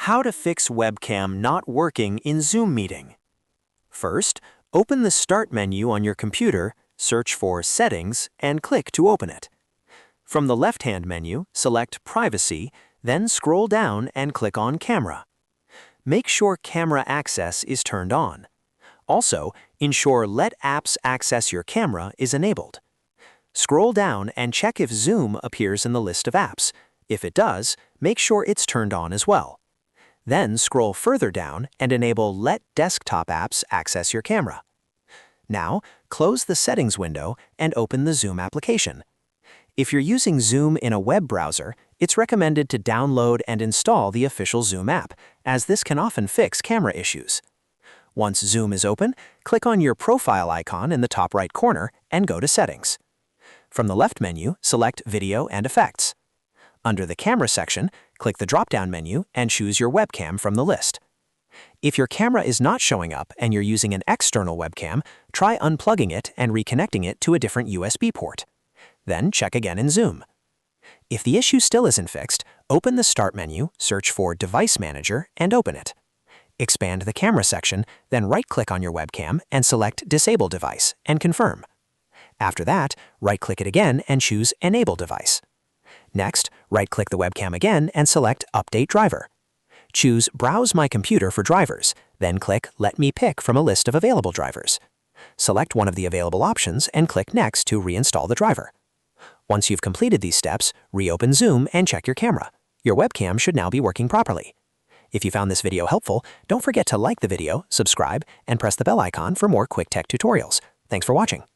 How to fix webcam not working in Zoom meeting. First, open the Start menu on your computer, search for Settings, and click to open it. From the left-hand menu, select Privacy, then scroll down and click on Camera. Make sure Camera Access is turned on. Also, ensure Let Apps Access Your Camera is enabled. Scroll down and check if Zoom appears in the list of apps. If it does, make sure it's turned on as well. Then scroll further down and enable Let Desktop Apps Access Your Camera. Now, close the Settings window and open the Zoom application. If you're using Zoom in a web browser, it's recommended to download and install the official Zoom app, as this can often fix camera issues. Once Zoom is open, click on your profile icon in the top right corner and go to Settings. From the left menu, select Video and Effects. Under the Camera section, click the drop-down menu and choose your webcam from the list. If your camera is not showing up and you're using an external webcam, try unplugging it and reconnecting it to a different USB port. Then check again in Zoom. If the issue still isn't fixed, open the Start menu, search for Device Manager, and open it. Expand the Camera section, then right-click on your webcam and select Disable Device and confirm. After that, right-click it again and choose Enable Device. Next, right-click the webcam again and select Update Driver. Choose Browse My Computer for drivers, then click Let me pick from a list of available drivers. Select one of the available options and click Next to reinstall the driver. Once you've completed these steps, reopen Zoom and check your camera. Your webcam should now be working properly. If you found this video helpful, don't forget to like the video, subscribe, and press the bell icon for more quick tech tutorials. Thanks for watching.